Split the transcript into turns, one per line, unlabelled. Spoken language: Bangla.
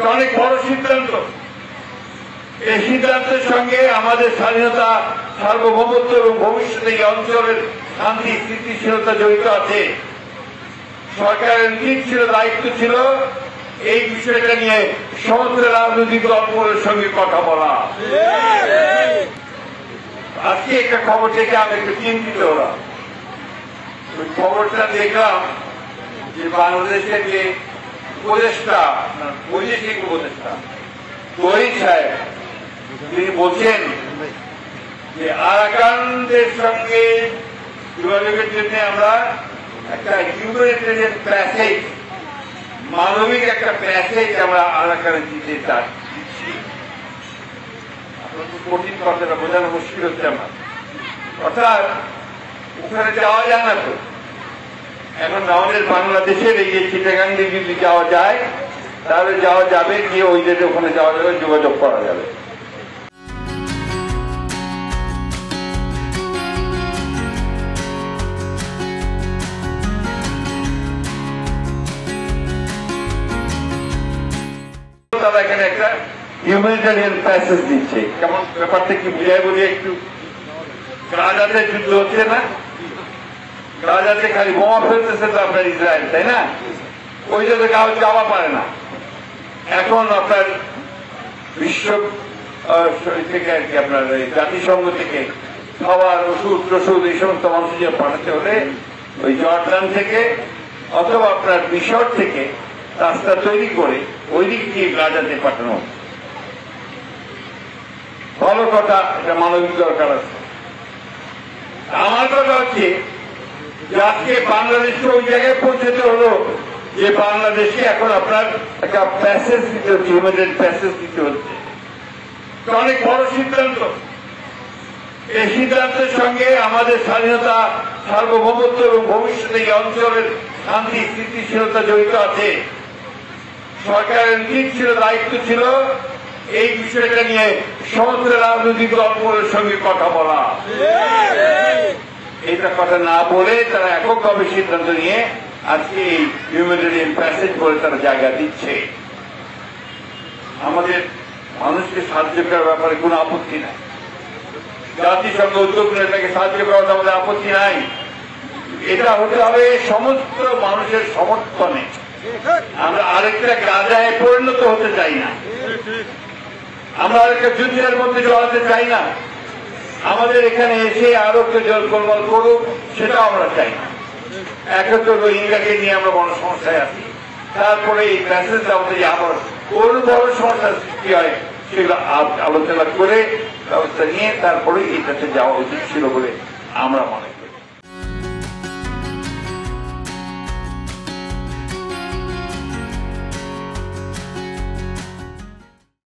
অনেক বড় সিদ্ধান্ত। এই সিদ্ধান্তের সঙ্গে আমাদের স্বাধীনতা, সার্বভৌমত্ব এবং ভবিষ্যতে এই অঞ্চলের শান্তি স্থিতিশীলতা জড়িত আছে। সরকারের উচিত ছিল, দায়িত্ব ছিল এই বিষয়টা নিয়ে সমস্ত রাজনৈতিক দলগুলোর সঙ্গে কথা বলা। আজকে একটা খবর থেকে আমি একটু চিন্তিত হলাম। ওই খবরটা দেখলাম যে বাংলাদেশের যে উপদেষ্টা, বৈদেশিক উপদেষ্টা তহিদ সাহেব, তিনি বলছেন যে আরাকানদের সঙ্গে যোগাযোগের জন্য আমরা একটা হিউম্যানিটেরিয়ান প্যাসেজ, মানবিক একটা প্যাসেজ আমরা আরাকানে দিতে চাচ্ছি। কঠিন কথাটা বোঝানো মুশকিল হচ্ছে আমার। অর্থাৎ ওখানে যাওয়া যায় না তো। এখন আমাদের বাংলাদেশের এই যে চিটাগাং দিকে যদি যাওয়া যায় তাহলে যাওয়া যাবে, গিয়ে ওই ডেটে ওখানে যাওয়া যাবে, যোগাযোগ করা যাবে। তারা এখানে একটা হিউম্যানিটেরিয়ান প্যাসেজ দিচ্ছে। কেমন ব্যাপারটা কি বুঝাই বলি একটু। গাজাতে যুদ্ধ হচ্ছে না, গাজাতে খালি বোমা ফেলতেছে তো আপনার ইসরায়েল, তাই না? ওই জায়গায় কাউ যাওয়া পারে না। এখন আপনার বিশ্ব থেকে আর কি আপনার জাতিসংঘ থেকে খাবার, ওষুধ টষুধ এই সমস্ত মানুষের পাঠাতে হলে ওই জর্ডান থেকে অথবা আপনার মিশর থেকে রাস্তা তৈরি করে ওই দিক দিয়ে গাজাতে পাঠানো। ভালো কথা, এটা মানবিক দরকার আছে। আমার কথা হচ্ছে যে আজকে বাংলাদেশকে ওই জায়গায় পৌঁছতে হলো যে বাংলাদেশকে এখন আপনার একটা প্যাসেজ দিতে হচ্ছে, হিউম্যানিটেরিয়ান প্যাসেজ দিতে হচ্ছে। অনেক বড় সিদ্ধান্ত। এই সিদ্ধান্তের সঙ্গে আমাদের স্বাধীনতা, সার্বভৌমত্ব এবং ভবিষ্যতে এই অঞ্চলের শান্তি স্থিতিশীলতা জড়িত আছে। সরকারের উচিত ছিল, দায়িত্ব ছিল এই বিষয়টা নিয়ে সমস্ত রাজনৈতিক দলগুলোর সঙ্গে কথা বলা। এইটা কথা না বলে তারা এককভাবে সিদ্ধান্ত নিয়ে আজকে এই হিউম্যানিটেরিয়ান প্যাসেজ বলে তারা জায়গা দিচ্ছে। আমাদের মানুষকে সাহায্য করার ব্যাপারে কোনো আপত্তি নাই। জাতিসংঘ উদ্যোগ নিয়ে তাকে সাহায্য করার আমাদের আপত্তি নাই। এটা হতে হবে সমস্ত মানুষের সমর্থনে। আমরা আরেকটা গাজায় পরিণত হতে চাই না, আমরা আরেকটা যুদ্ধের মধ্যে জড়াতে চাই না। আমাদের এখানে এসে আরো কেউ জলকলমল করুক, সেটাও আমরা চাই না। একত্র রোহিঙ্গাকে নিয়ে আমরা বড় সমস্যায় আছি। তারপরে এই প্যাসেজটা আমাদের আবার কোন বড় সমস্যার সৃষ্টি হয় সেগুলো আলোচনা করে ব্যবস্থা নিয়ে তারপরে এটাতে যাওয়া উচিত ছিল বলে আমরা মনে করি।